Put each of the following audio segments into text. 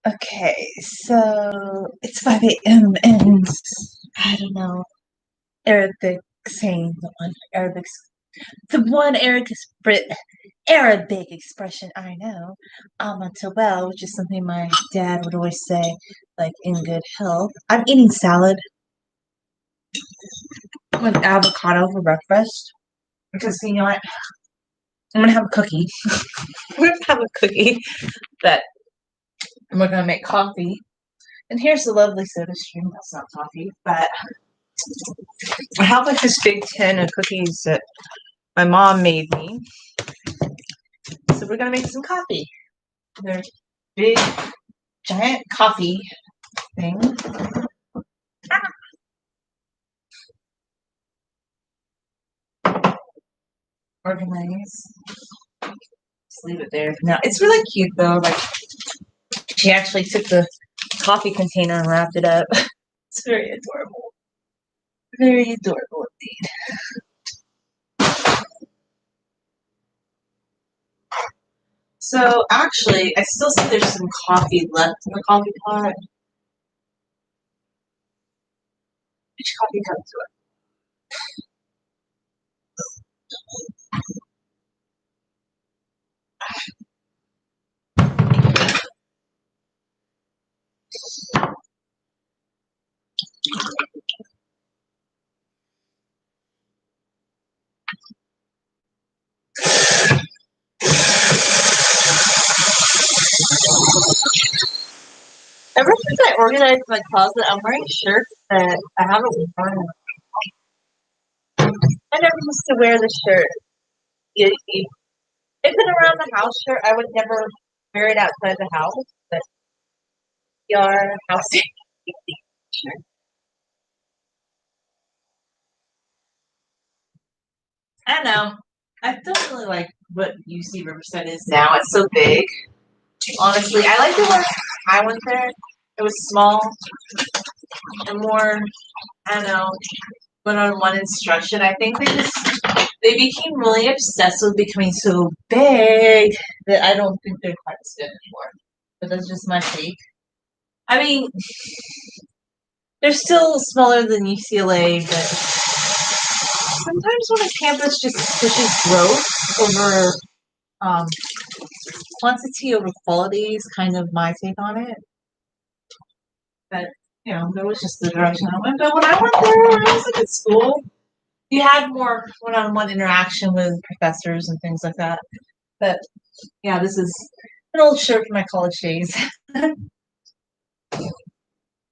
Okay, so it's 5 a.m. and I don't know Arabic saying the one Arabic expression I know, well, which is something my dad would always say, like in good health. I'm eating salad with avocado for breakfast because you know what? I'm gonna have a cookie. I'm gonna have a cookie that and we're gonna make coffee. And here's the lovely soda stream. That's not coffee, but I have like this big tin of cookies that my mom made me. So we're gonna make some coffee. They're big, giant coffee thing. Organize. Just leave it there. Now it's really cute though. Like she actually took the coffee container and wrapped it up. It's very adorable. Very adorable indeed. So actually, I still see there's some coffee left in the coffee pot. Which coffee cup do Ever since I organized my closet, I'm wearing shirts that I haven't worn. I never used to wear the shirt. If it's around the house shirt, I would never wear it outside the house. But your house shirt. I don't know. I don't really like what UC Riverside is now. It's so big. Honestly, I like it when I went there. It was small and more. I don't know. One-on-one instruction. I think they became really obsessed with becoming so big that I don't think they're quite as good anymore. But that's just my take. I mean, they're still smaller than UCLA, but sometimes when a campus just pushes growth over um, quantity over quality is kind of my take on it. But that was just the direction I went. But when I went there, I was like at school. You had more one-on-one interaction with professors and things like that. But yeah, this is an old shirt from my college days.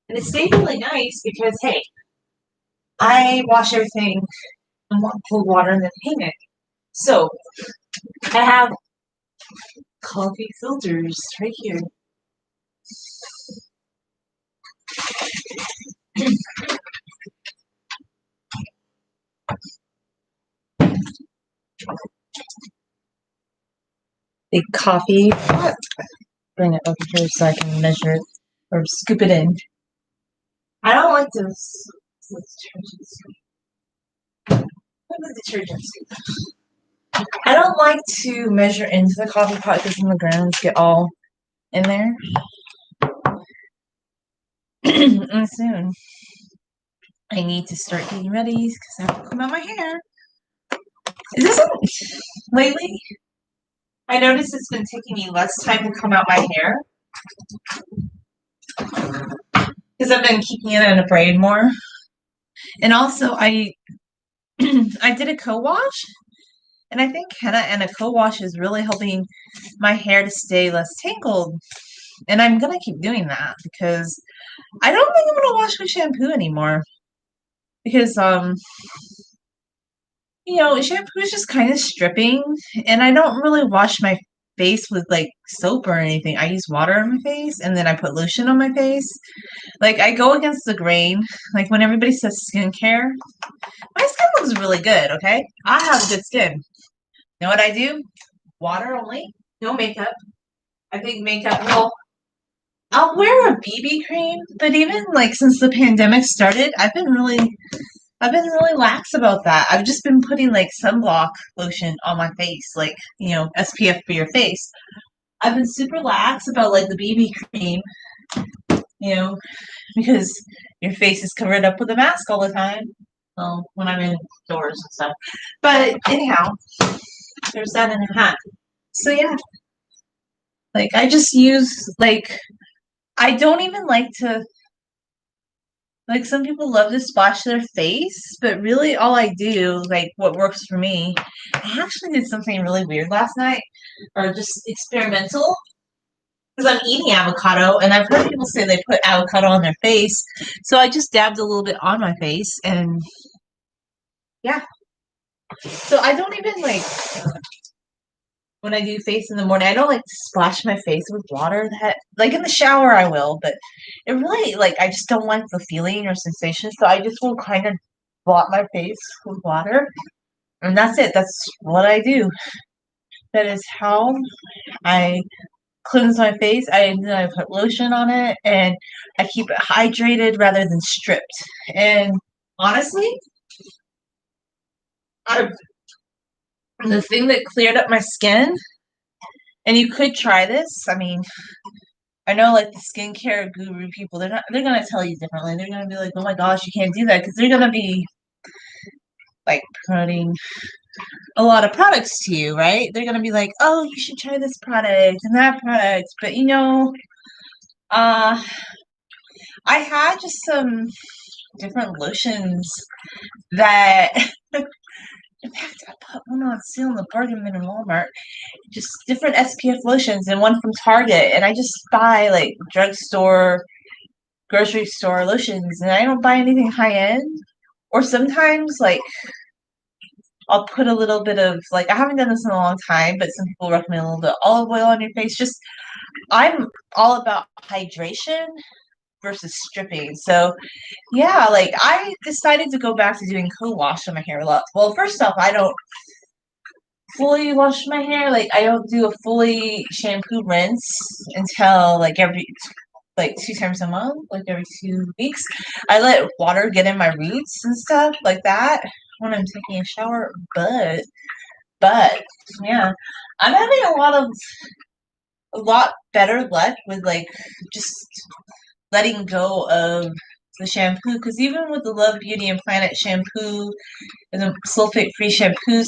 And it stayed really nice because hey, I wash everything in cold water and then hang it. So I have coffee filters right here. The coffee pot. Bring it over here so I can measure it or scoop it in. I don't like to. The detergent scoop. I don't like to measure into the coffee pot because then the grounds get all in there. And soon I need to start getting ready because I have to comb out my hair. Is this lately? I noticed it's been taking me less time to comb out my hair because I've been keeping it in a braid more. And also, I I did a co-wash, and I think henna and a co-wash is really helping my hair to stay less tangled. And I'm gonna keep doing that because I don't think I'm gonna wash with shampoo anymore because shampoo is just kind of stripping, and I don't really wash my face with like soap or anything. I use water on my face and then I put lotion on my face. Like I go against the grain. Like when everybody says skincare, my skin looks really good, okay? I have good skin. You know what I do? Water only, no makeup. I think makeup, well, I'll wear a BB cream, but even like since the pandemic started, I've been really lax about that. I've just been putting like sunblock lotion on my face, like, SPF for your face. I've been super lax about like the BB cream, you know, because your face is covered up with a mask all the time. Well, when I'm indoors and stuff. But anyhow, there's that in a hat. So yeah, like I just use like I don't even like to like some people love to splash their face, but really all I do, like what works for me, I actually did something really weird last night, or just experimental, because I'm eating avocado and I've heard people say they put avocado on their face. So I just dabbed a little bit on my face and yeah. So I don't even like when I do face in the morning, I don't like to splash my face with water that like in the shower I will, but it really like I just don't like the feeling or sensation. So I just will kind of blot my face with water. And that's it. That's what I do. That is how I cleanse my face. Then I put lotion on it and I keep it hydrated rather than stripped. And honestly, I, the thing that cleared up my skin, and you could try this. I mean, I know like the skincare guru people, they're gonna tell you differently. They're gonna be like, oh my gosh, you can't do that because they're gonna be like promoting a lot of products to you, right? They're gonna be like, oh, you should try this product and that product. But uh I had just some different lotions that in fact I put one on sale in the bargain bin in Walmart. Just different SPF lotions and one from Target. And I just buy like drugstore, grocery store lotions and I don't buy anything high end. Or sometimes like I'll put a little bit of like I haven't done this in a long time, but some people recommend a little bit of olive oil on your face. Just I'm all about hydration versus stripping. So yeah, like I decided to go back to doing co-wash on my hair a lot. Well, first off, I don't fully wash my hair. Like I don't do a fully shampoo rinse until like every like 2 times a month, like every 2 weeks. I let water get in my roots and stuff like that when I'm taking a shower. But yeah, I'm having a lot better luck with like just letting go of the shampoo because even with the Love Beauty and Planet shampoo and the sulfate free shampoos,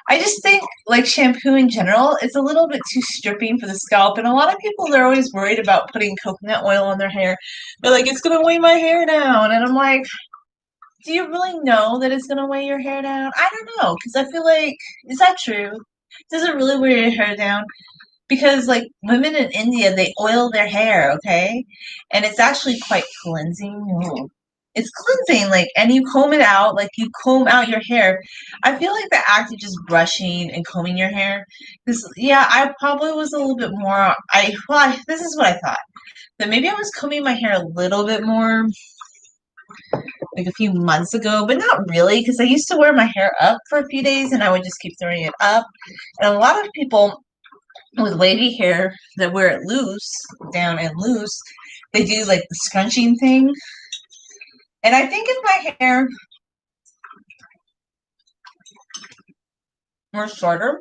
I just think like shampoo in general, it's a little bit too stripping for the scalp. And a lot of people they're always worried about putting coconut oil on their hair. They're like, it's gonna weigh my hair down. And I'm like, do you really know that it's gonna weigh your hair down? I don't know, because I feel like is that true? Does it really weigh your hair down? Because like women in India, they oil their hair, okay? And it's actually quite cleansing. Ooh. It's cleansing, like, and you comb it out, like you comb out your hair. I feel like the act of just brushing and combing your hair, because yeah, I probably was a little bit more. This is what I thought that maybe I was combing my hair a little bit more like a few months ago, but not really, because I used to wear my hair up for a few days and I would just keep throwing it up. And a lot of people with wavy hair that wear it loose, down and loose, they do like the scrunching thing. And I think if my hair were shorter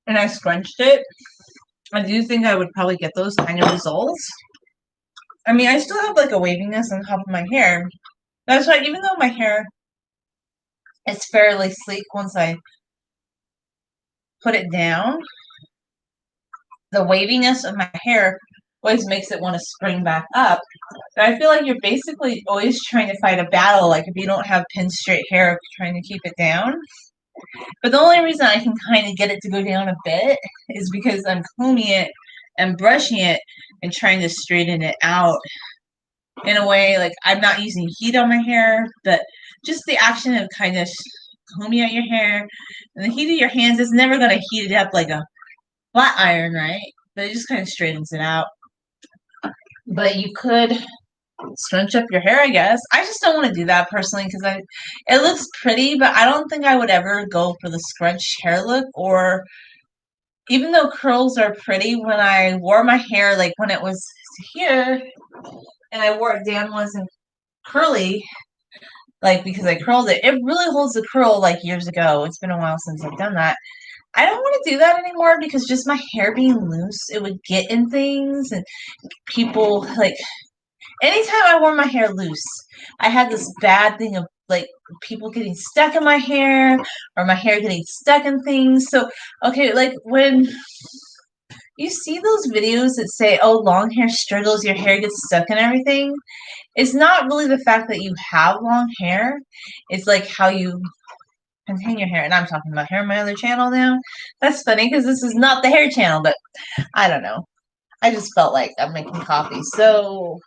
and I scrunched it, I do think I would probably get those kind of results. I mean, I still have like a waviness on top of my hair. That's why even though my hair is fairly sleek once I put it down, the waviness of my hair always makes it want to spring back up. But I feel like you're basically always trying to fight a battle, like if you don't have pin straight hair, trying to keep it down. But the only reason I can kind of get it to go down a bit is because I'm combing it and brushing it and trying to straighten it out in a way like I'm not using heat on my hair, but just the action of kind of combing out your hair and the heat of your hands is never going to heat it up like a flat iron, right? But it just kind of straightens it out. But you could scrunch up your hair, I guess. I just don't want to do that personally because it looks pretty, but I don't think I would ever go for the scrunched hair look. Or even though curls are pretty, when I wore my hair like when it was here and I wore it down wasn't curly, like because I curled it, it really holds the curl like years ago. It's been a while since I've done that. I don't want to do that anymore because just my hair being loose, it would get in things and people like anytime I wore my hair loose, I had this bad thing of like people getting stuck in my hair or my hair getting stuck in things. So, okay, like when you see those videos that say, oh, long hair struggles, your hair gets stuck and everything, it's not really the fact that you have long hair. It's like how you contain your hair. And I'm talking about hair on my other channel now. That's funny because this is not the hair channel, but I don't know. I just felt like I'm making coffee. So,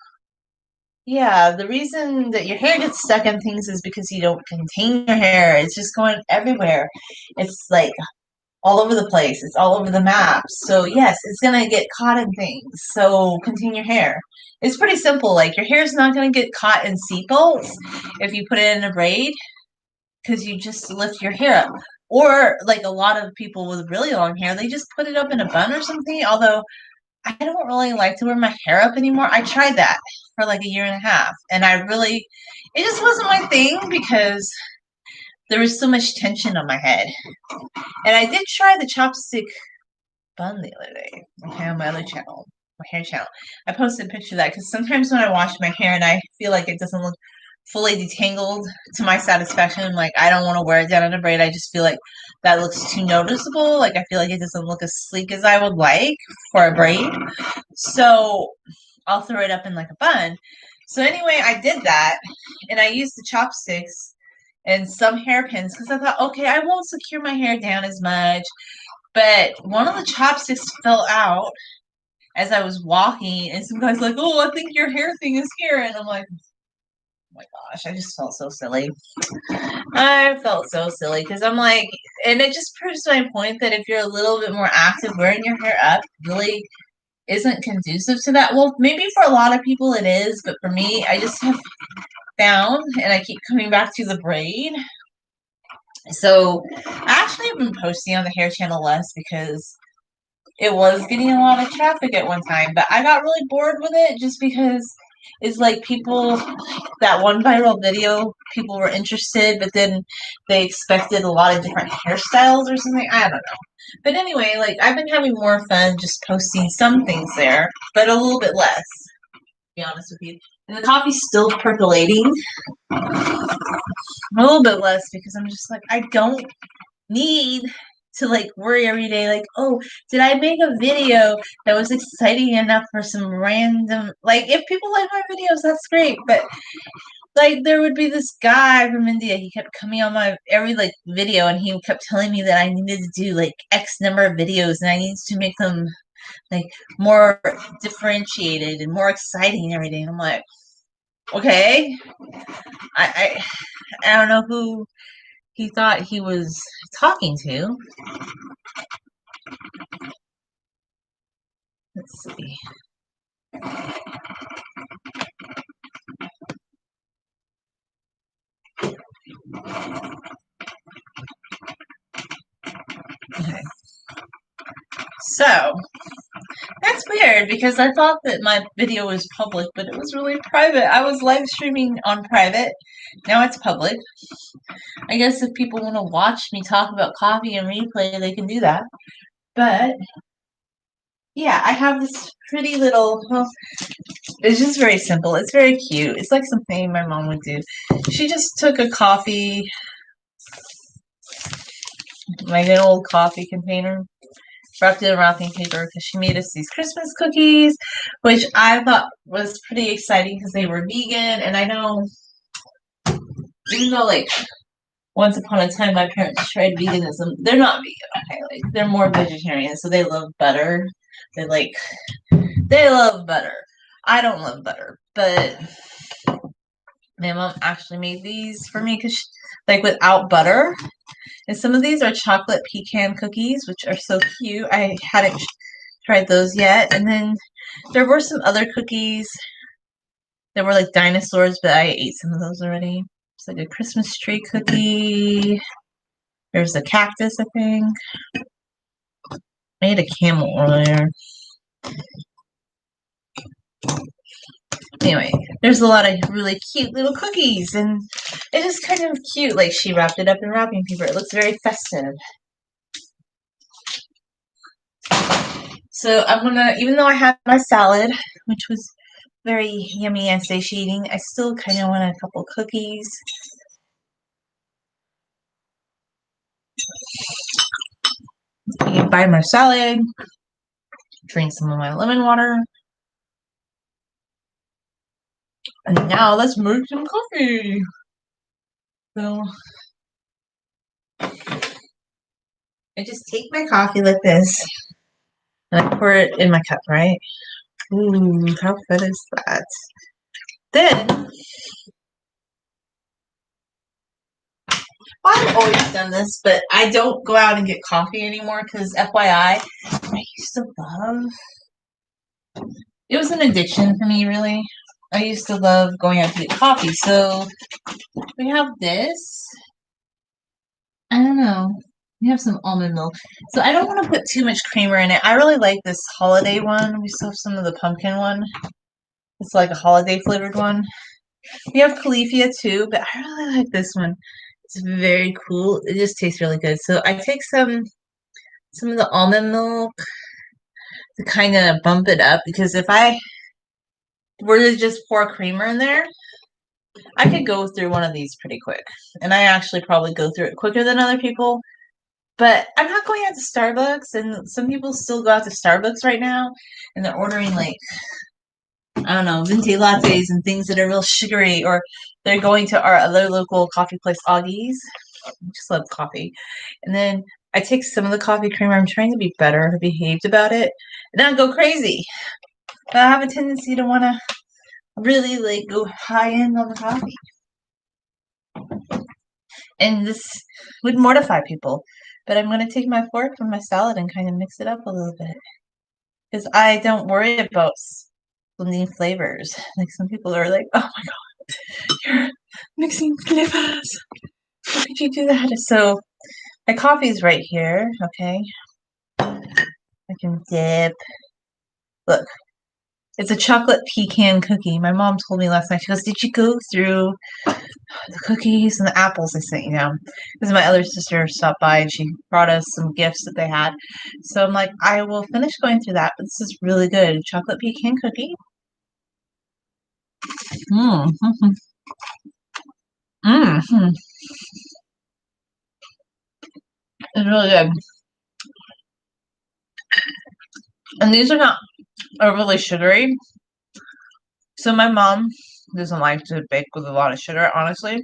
yeah, the reason that your hair gets stuck in things is because you don't contain your hair. It's just going everywhere. It's like all over the place. It's all over the map. So yes, it's gonna get caught in things. So contain your hair. It's pretty simple. Like your hair's not gonna get caught in seatbelts if you put it in a braid because you just lift your hair up. Or like a lot of people with really long hair, they just put it up in a bun or something. Although I don't really like to wear my hair up anymore. I tried that for like a year and a half, and it just wasn't my thing because there was so much tension on my head. And I did try the chopstick bun the other day, okay, on my other channel, my hair channel. I posted a picture of that because sometimes when I wash my hair and I feel like it doesn't look fully detangled to my satisfaction, like I don't want to wear it down in a braid. I just feel like that looks too noticeable. Like I feel like it doesn't look as sleek as I would like for a braid. So I'll throw it up in like a bun. So anyway, I did that and I used the chopsticks and some hairpins because I thought, okay, I won't secure my hair down as much. But one of the chopsticks fell out as I was walking, and some guy's like, "Oh, I think your hair thing is here," and I'm like, "Oh my gosh!" I just felt so silly. I felt so silly because I'm like, and it just proves my point that if you're a little bit more active, wearing your hair up really isn't conducive to that. Well, maybe for a lot of people it is, but for me, I just have found, and I keep coming back to the braid. So I actually have been posting on the hair channel less because it was getting a lot of traffic at one time, but I got really bored with it just because it's like people, that one viral video, people were interested, but then they expected a lot of different hairstyles or something. I don't know. But anyway, like I've been having more fun just posting some things there, but a little bit less, to be honest with you. And the coffee's still percolating. A little bit less because I'm just like, I don't need to like worry every day like, oh, did I make a video that was exciting enough for some random, like if people like my videos, that's great, but like there would be this guy from India, he kept coming on my every like video and he kept telling me that I needed to do like X number of videos and I needed to make them like more differentiated and more exciting and everything. I'm like, okay, I I don't know who he thought he was talking to. Let's see. Okay. So that's weird because I thought that my video was public, but it was really private. I was live streaming on private. Now it's public. I guess if people want to watch me talk about coffee and replay, they can do that. But yeah, I have this pretty little, well, it's just very simple. It's very cute. It's like something my mom would do. She just took a coffee, like an old coffee container, wrapped it in wrapping paper because she made us these Christmas cookies, which I thought was pretty exciting because they were vegan. And I know, even though like once upon a time my parents tried veganism, they're not vegan. Okay, like they're more vegetarian, so they love butter. They love butter. I don't love butter, but my mom actually made these for me because like without butter. And some of these are chocolate pecan cookies, which are so cute. I hadn't tried those yet. And then there were some other cookies that were like dinosaurs, but I ate some of those already. It's like a Christmas tree cookie. There's a cactus, I think. I ate a camel earlier. Anyway, there's a lot of really cute little cookies, and it's just kind of cute. Like she wrapped it up in wrapping paper. It looks very festive. So I'm gonna, even though I had my salad, which was very yummy and satiating, I still kind of want a couple cookies. Buy my salad, drink some of my lemon water, and now let's make some coffee. So I just take my coffee like this, and I pour it in my cup, right? Ooh, how good is that? Then, well, I've always done this, but I don't go out and get coffee anymore because FYI, I used to love, it was an addiction for me, really. I used to love going out to get coffee. So we have this. I don't know. We have some almond milk. So I don't want to put too much creamer in it. I really like this holiday one. We still have some of the pumpkin one. It's like a holiday flavored one. We have Califia too, but I really like this one. It's very cool. It just tastes really good. So I take some of the almond milk to kind of bump it up because if I were to just pour creamer in there, I could go through one of these pretty quick. And I actually probably go through it quicker than other people. But I'm not going out to Starbucks, and some people still go out to Starbucks right now, and they're ordering like, I don't know, venti lattes and things that are real sugary, or they're going to our other local coffee place, Augie's. I just love coffee. And then I take some of the coffee creamer. I'm trying to be better behaved about it, and then I go crazy. But I have a tendency to want to really like go high end on the coffee. And this would mortify people. But I'm going to take my fork from my salad and kind of mix it up a little bit. Because I don't worry about blending flavors. Like some people are like, oh my god, you're mixing flavors. How could you do that? So my coffee's right here, okay? I can dip. Look, it's a chocolate pecan cookie. My mom told me last night, she goes, did you go through the cookies and the apples I sent you down? Because my other sister stopped by and she brought us some gifts that they had. So I'm like, I will finish going through that, but this is really good. Chocolate pecan cookie. Mmm. Mmm. It's really good. And these are not overly sugary. So my mom doesn't like to bake with a lot of sugar, honestly.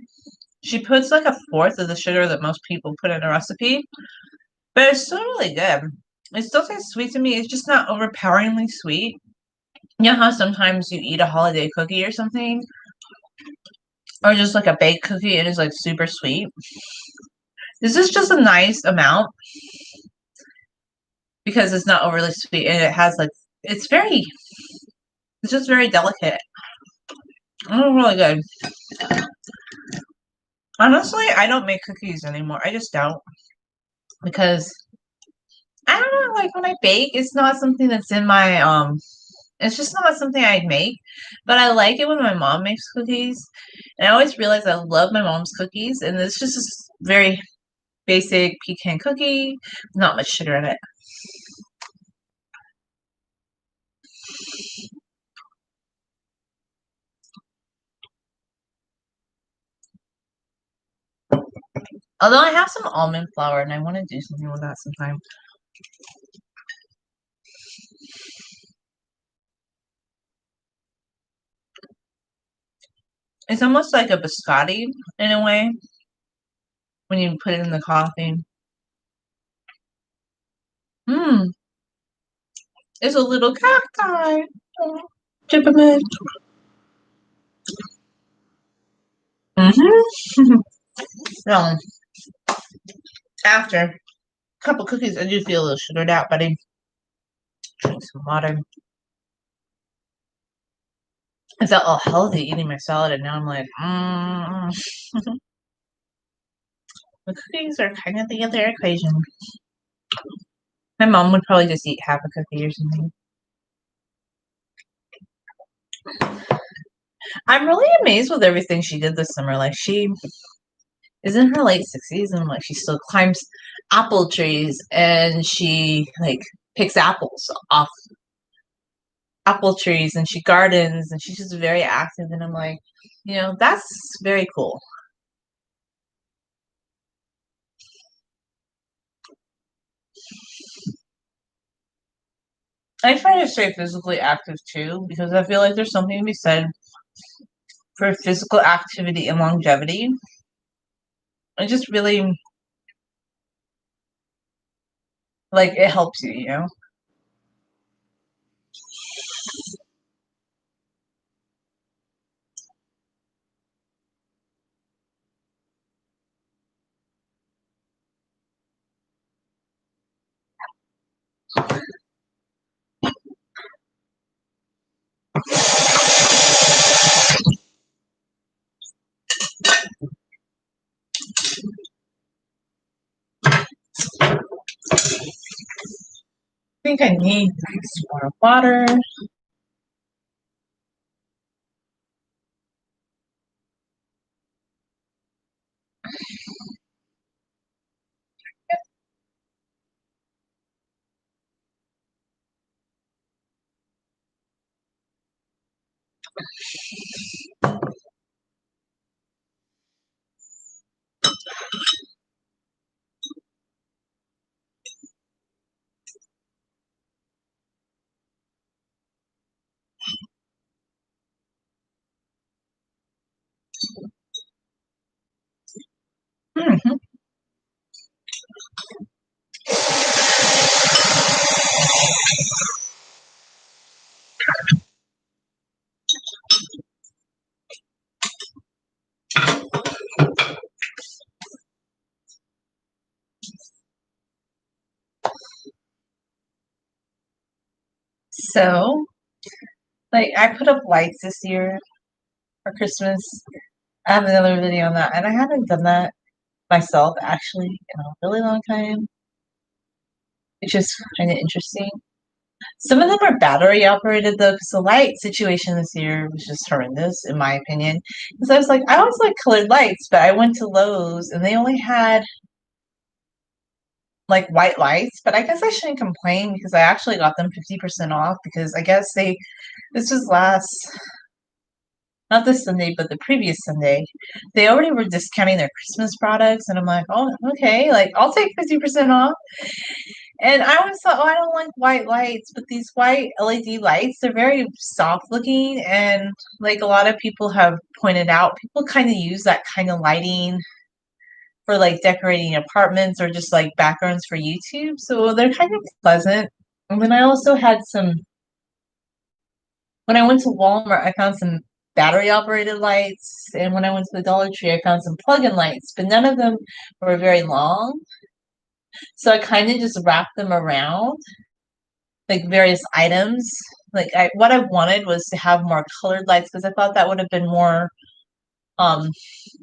She puts like a fourth of the sugar that most people put in a recipe, but it's still really good. It still tastes sweet to me. It's just not overpoweringly sweet. You know how sometimes you eat a holiday cookie or something, or just like a baked cookie, it is like super sweet. This is just a nice amount because it's not overly sweet and it has like, it's just very delicate. Oh, really good. Honestly, I don't make cookies anymore. I just don't. Because I don't know, like when I bake, it's not something that's in my it's just not something I'd make. But I like it when my mom makes cookies. And I always realize I love my mom's cookies, and it's just a very basic pecan cookie, not much sugar in it. Although I have some almond flour and I want to do something with that sometime. It's almost like a biscotti in a way when you put it in the coffee. Mmm. It's a little cacti. Chip 'em in. Mm-hmm. So, after a couple cookies, I do feel a little sugared out, but I drink some water. I felt all healthy eating my salad, and now I'm like, the cookies are kind of the other equation. My mom would probably just eat half a cookie or something. I'm really amazed with everything she did this summer. Like she is in her late 60s and like she still climbs apple trees and she like picks apples off apple trees and she gardens and she's just very active. And I'm like, that's very cool. I try to stay physically active too because I feel like there's something to be said for physical activity and longevity. It just really like it helps you. I think I need some more water. Hmm. So, like, I put up lights this year for Christmas. I have another video on that, and I haven't done that myself actually in a really long time. It's just kind of interesting. Some of them are battery operated though, because the light situation this year was just horrendous, in my opinion. Because I was like, I always like colored lights, but I went to Lowe's and they only had like white lights. But I guess I shouldn't complain because I actually got them 50% off because I guess this was not this Sunday, but the previous Sunday. They already were discounting their Christmas products, and I'm like, oh, okay, like I'll take 50% off. And I always thought, oh, I don't like white lights, but these white LED lights, they're very soft looking. And like a lot of people have pointed out, people kind of use that kind of lighting for like decorating apartments or just like backgrounds for YouTube. So they're kind of pleasant. And then I also had when I went to Walmart, I found some battery operated lights. And when I went to the Dollar Tree, I found some plug in lights, but none of them were very long. So I kind of just wrapped them around like various items. Like what I wanted was to have more colored lights because I thought that would have been more um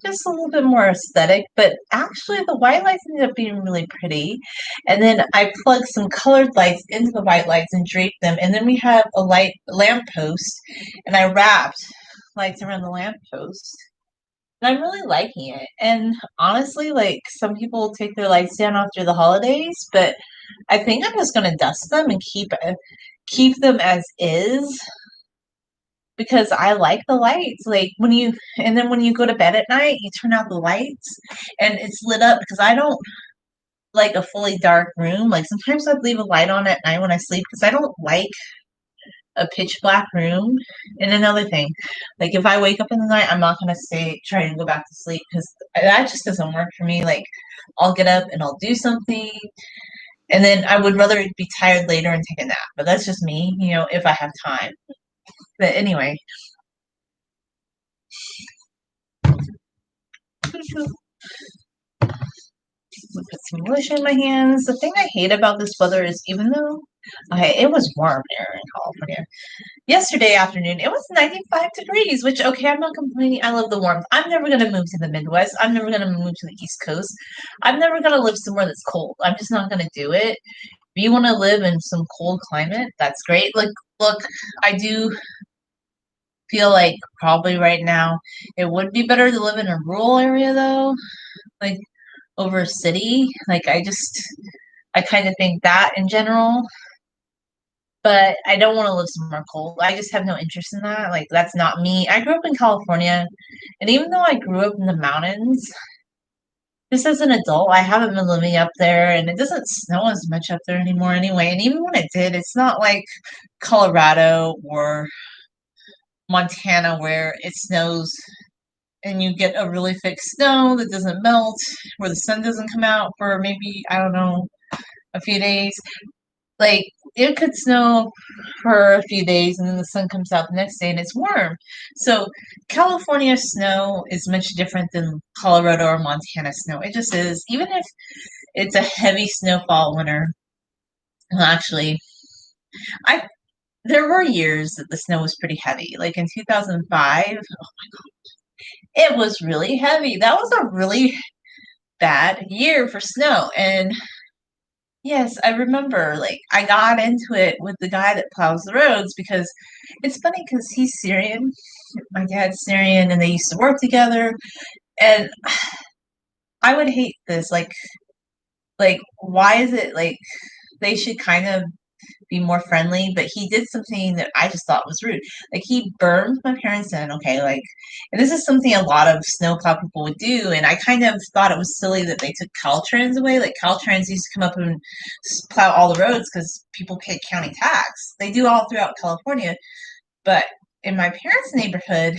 just a little bit more aesthetic. But actually the white lights ended up being really pretty. And then I plugged some colored lights into the white lights and draped them. And then we have a lamp post and I wrapped lights around the lamp post. And I'm really liking it. And honestly, like some people take their lights down after the holidays, but I think I'm just gonna dust them and keep them as is because I like the lights. Like when you go to bed at night, you turn out the lights and it's lit up because I don't like a fully dark room. Like sometimes I'd leave a light on at night when I sleep because I don't like a pitch black room. And another thing, like if I wake up in the night, I'm not gonna stay try to go back to sleep because that just doesn't work for me. Like I'll get up and I'll do something, and then I would rather be tired later and take a nap. But that's just me, if I have time. But anyway, put some lotion in my hands. The thing I hate about this weather is even though it was warm here in California, yesterday afternoon, it was 95 degrees, which, okay, I'm not complaining. I love the warmth. I'm never going to move to the Midwest. I'm never going to move to the East Coast. I'm never going to live somewhere that's cold. I'm just not going to do it. If you want to live in some cold climate, that's great. Like, look, I do feel like probably right now it would be better to live in a rural area, though, like over a city. Like, I kind of think that in general. but I don't want to live somewhere cold. I just have no interest in that. Like, that's not me. I grew up in California, and even though I grew up in the mountains, just as an adult, I haven't been living up there, and it doesn't snow as much up there anymore anyway. And even when it did, it's not like Colorado or Montana where it snows and you get a really thick snow that doesn't melt, where the sun doesn't come out for maybe, I don't know, a few days. Like, it could snow for a few days and then the sun comes out the next day and it's warm. So California snow is much different than Colorado or Montana snow. It just is. Even if it's a heavy snowfall winter. Well, actually, I there were years that the snow was pretty heavy. Like in 2005, it was really heavy. That was a really bad year for snow. And yes, I remember, like, I got into it with the guy that plows the roads because it's funny because he's Syrian. My dad's Syrian, and they used to work together. And I would hate this. Like, why is it like they should kind of be more friendly? But he did something that I just thought was rude. Like, he burned my parents in, okay, like, and this is something a lot of snowplow people would do, and I kind of thought it was silly that they took Caltrans away. Like, Caltrans used to come up and plow all the roads because people paid county tax. They do all throughout California, but in my parents' neighborhood,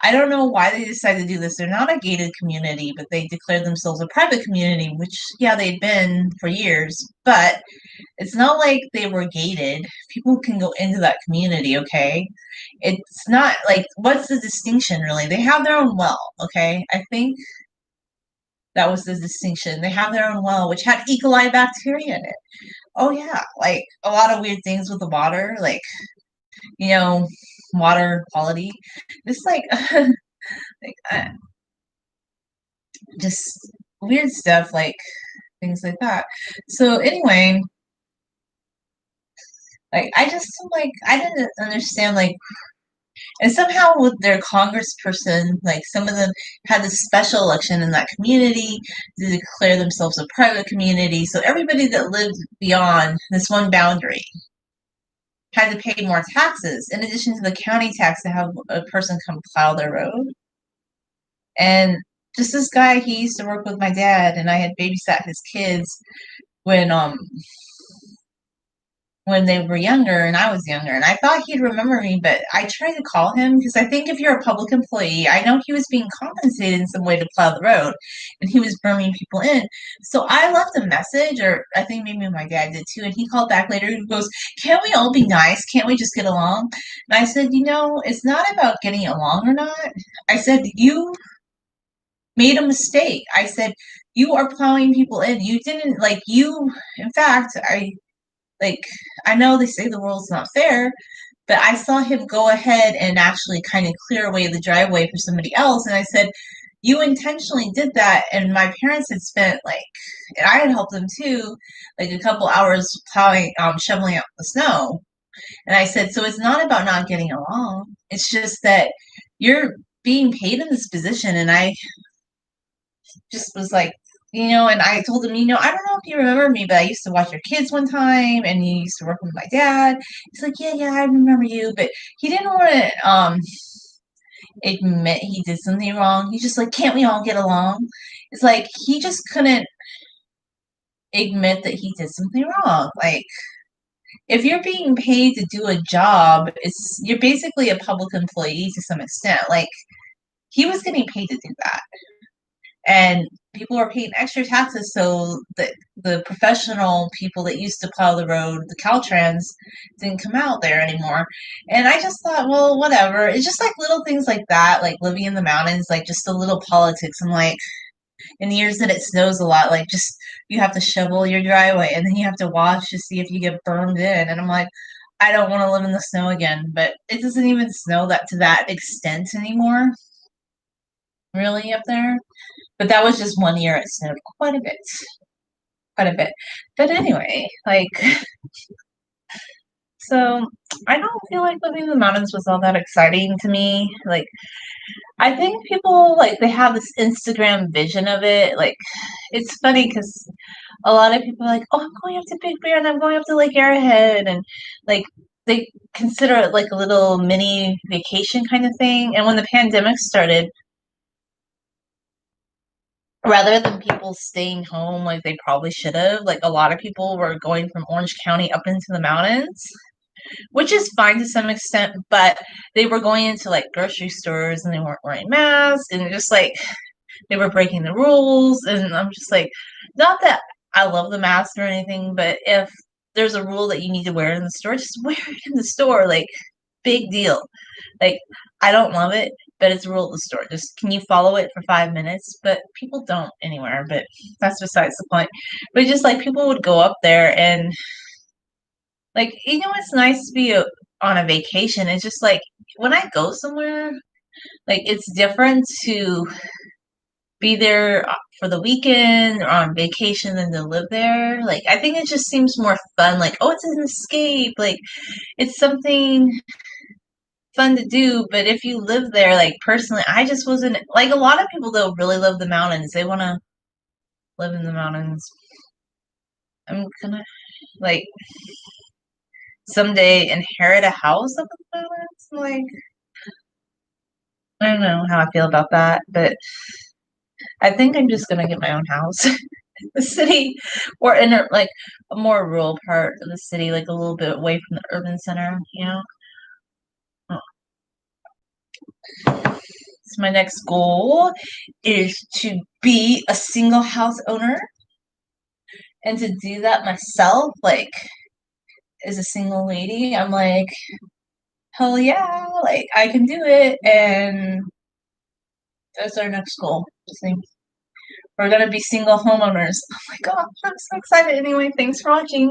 I don't know why they decided to do this. They're not a gated community, but they declared themselves a private community, which, yeah, they'd been for years, but it's not like they were gated. People can go into that community, okay? It's not like, what's the distinction really? They have their own well, okay? I think that was the distinction. They have their own well, which had E. coli bacteria in it. Oh, yeah, like a lot of weird things with the water, like, you know, water quality. Just like just weird stuff, like things like that. So anyway, like I just like I didn't understand, like, and somehow with their congressperson, like some of them had this special election in that community to declare themselves a private community. So everybody that lived beyond this one boundary had to pay more taxes in addition to the county tax to have a person come plow their road. And just this guy, he used to work with my dad, and I had babysat his kids when when they were younger and I was younger, and I thought he'd remember me, but I tried to call him because I think if you're a public employee, I know he was being compensated in some way to plow the road, and he was bringing people in. So I left a message, or I think maybe my dad did too, and he called back later. He goes, "Can't we all be nice? Can't we just get along?" And I said, it's not about getting along or not. I said, you made a mistake. I said, you are plowing people in. You didn't, like, in fact, like, I know they say the world's not fair, but I saw him go ahead and actually kind of clear away the driveway for somebody else. And I said, you intentionally did that. And my parents had spent, like, and I had helped them too, like a couple hours plowing, shoveling out the snow. And I said, so it's not about not getting along. It's just that you're being paid in this position. And I just was like, and I told him, I don't know if you remember me, but I used to watch your kids one time, and you used to work with my dad. He's like, yeah, I remember you, but he didn't want to admit he did something wrong. He's just like, can't we all get along? It's like he just couldn't admit that he did something wrong. Like, if you're being paid to do a job, you're basically a public employee to some extent. Like, he was getting paid to do that. And people are paying extra taxes so that the professional people that used to plow the road, the Caltrans, didn't come out there anymore. And I just thought, well, whatever. It's just like little things like that, like living in the mountains, like just a little politics. I'm like, in years that it snows a lot, like, just you have to shovel your driveway and then you have to watch to see if you get burned in. And I'm like, I don't want to live in the snow again. But it doesn't even snow that to that extent anymore, really, up there. But that was just one year it snowed quite a bit. Quite a bit. But anyway, like, so I don't feel like living in the mountains was all that exciting to me. Like, I think people like they have this Instagram vision of it. Like it's funny because a lot of people are like, "Oh, I'm going up to Big Bear and I'm going up to Lake Arrowhead," and like they consider it like a little mini vacation kind of thing. And when the pandemic started, rather than people staying home like they probably should have, like a lot of people were going from Orange County up into the mountains, which is fine to some extent, but they were going into like grocery stores and they weren't wearing masks and just like they were breaking the rules. And I'm just like, not that I love the mask or anything, but if there's a rule that you need to wear it in the store, just wear it in the store. Like, big deal. Like, I don't love it, but it's a rule at the store. Just can you follow it for 5 minutes? But people don't anywhere, but that's besides the point. But just like people would go up there and like, it's nice to be on a vacation. It's just like when I go somewhere, like it's different to be there for the weekend or on vacation than to live there. Like, I think it just seems more fun. Like, oh, it's an escape. Like, it's something fun to do. But if you live there, like, personally, I just wasn't like a lot of people, though, really love the mountains. They want to live in the mountains. I'm gonna, like, someday inherit a house up in the mountains. Like, I don't know how I feel about that, but I think I'm just gonna get my own house. The city or in like a more rural part of the city, like a little bit away from the urban center. So my next goal is to be a single house owner and to do that myself, like as a single lady. I'm like, hell yeah, like I can do it. And that's our next goal. So we're gonna be single homeowners. Oh my god, I'm so excited. Anyway, thanks for watching.